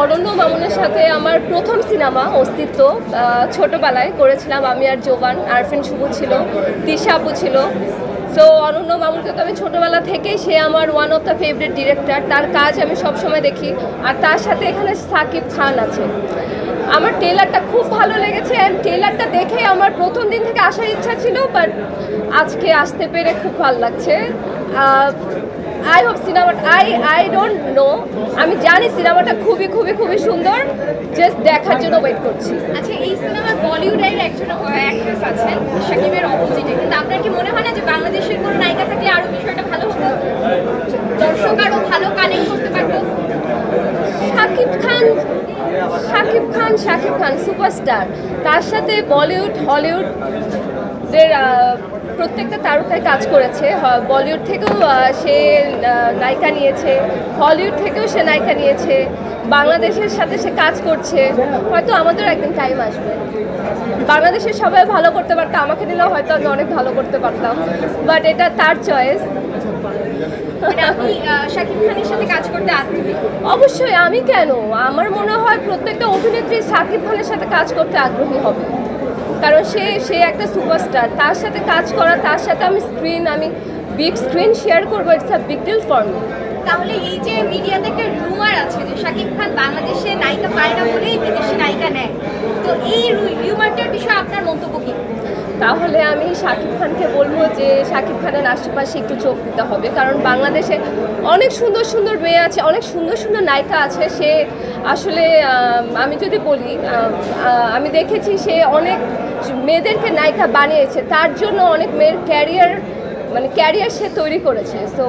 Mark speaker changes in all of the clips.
Speaker 1: অরণ্য মামুনের সাথে আমার প্রথম সিনেমা অস্তিত্ব ছোটবেলায় করেছিলাম আমি আর জোবান, আরফিন শুভ ছিল, তিশা আপু ছিল। সো অরণ্য মামুনকে তো আমি ছোটোবেলা থেকেই, সে আমার one of the favourite director, তার কাজ আমি সবসময় দেখি। আর তার সাথে এখানে সাকিব খান আছে। আমার ট্রেলারটা খুব ভালো লেগেছে, অ্যান্ড ট্রেলারটা দেখে আমার প্রথম দিন থেকে আসার ইচ্ছা ছিল, বাট আজকে আসতে পেরে খুব ভালো লাগছে। আই হোপ সিনেমাটা, আই ডোন্ট নো, আমি জানি সিনেমাটা খুবই খুবই খুবই সুন্দর, জাস্ট দেখার জন্য ওয়েট করছি।
Speaker 2: আচ্ছা, এই সিনেমার বলিউডের একজন অ্যাক্ট্রেস আছেন শাকিবের অপোজিটে, কিন্তু আপনার কি মনে হয় না যে বাংলাদেশের কোনো নায়িকা থাকলে আরও বিষয়টা ভালো হতো, দর্শক আরও ভালো কানেক্ট করতে পারতো?
Speaker 1: শাকিব খান সুপারস্টার, তার সাথে বলিউড হলিউডের প্রত্যেকটা তারকায় কাজ করেছে। বলিউড থেকেও সে নায়িকা নিয়েছে, হলিউড থেকেও সে নায়িকা নিয়েছে, বাংলাদেশের সাথে সে কাজ করছে। হয়তো আমাদের একদিন টাইম আসবে, বাংলাদেশের সবাই ভালো করতে পারতো, আমাকে দিলেও হয়তো আমি অনেক ভালো করতে পারতাম, বাট এটা তার চয়েস।
Speaker 2: আপনি শাকিব খানের সাথে কাজ করতে আগ্রহী?
Speaker 1: অবশ্যই, আমি কেন, আমার মনে হয় প্রত্যেকটা অভিনেত্রী শাকিব খানের সাথে কাজ করতে আগ্রহী হবে, কারণ সে একটা সুপারস্টার। তার সাথে কাজ করা, তার সাথে আমি বিগ স্ক্রিন শেয়ার করবো, it's a big deal for me.
Speaker 2: তাহলে এই যে মিডিয়াতে একটা রুমার আছে যে শাকিব খান বাংলাদেশে নায়িকা পায় না বলেই বিদেশি নায়িকা নেয়, তো এই রুমারটার বিষয়ে আপনার মন্তব্য কি?
Speaker 1: তাহলে আমি শাকিব খানকে বলবো যে শাকিব খানের আশেপাশে একটু চোখ দিতে হবে, কারণ বাংলাদেশে অনেক সুন্দর সুন্দর মেয়ে আছে, অনেক সুন্দর সুন্দর নায়িকা আছে। সে আসলে আমি যদি বলি, আমি দেখেছি সে অনেক মেয়েদেরকে নায়িকা বানিয়েছে, তার জন্য অনেক মেয়ের ক্যারিয়ার সে তৈরি করেছে। সো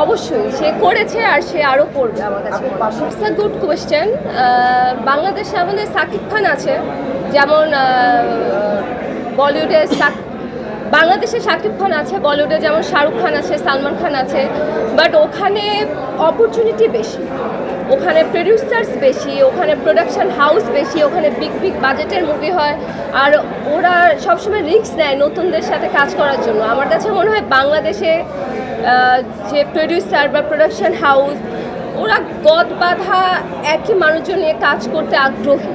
Speaker 1: অবশ্যই সে করেছে, আর সে আরও করবে। আমার কাছে ইটস আ গুড কোয়েশ্চেন। বাংলাদেশে আমাদের সাকিব খান আছে, যেমন বলিউডে বাংলাদেশে শাকিব খান আছে, বলিউডে যেমন শাহরুখ খান আছে, সালমান খান আছে, বাট ওখানে অপরচুনিটি বেশি, ওখানে প্রডিউসার্স বেশি, ওখানে প্রোডাকশন হাউস বেশি, ওখানে বিগ বিগ বাজেটের মুভি হয়, আর ওরা সবসময় রিস্ক নেয় নতুনদের সাথে কাজ করার জন্য। আমার কাছে মনে হয় বাংলাদেশে যে প্রডিউসার বা প্রোডাকশন হাউস, ওরা গদ বাঁধা একই মানুষজন নিয়ে কাজ করতে আগ্রহী।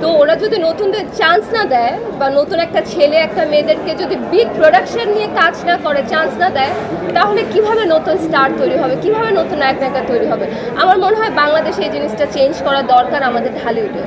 Speaker 1: তো ওরা যদি নতুনদের চান্স না দেয়, বা নতুন একটা ছেলে একটা মেয়েদেরকে যদি বিগ প্রোডাকশন নিয়ে কাজ না করে, চান্স না দেয়, তাহলে কিভাবে নতুন স্টার তৈরি হবে, কিভাবে নতুন নায়ক নায়িকা তৈরি হবে? আমার মনে হয় বাংলাদেশে এই জিনিসটা চেঞ্জ করা দরকার আমাদের ঢালিউডে।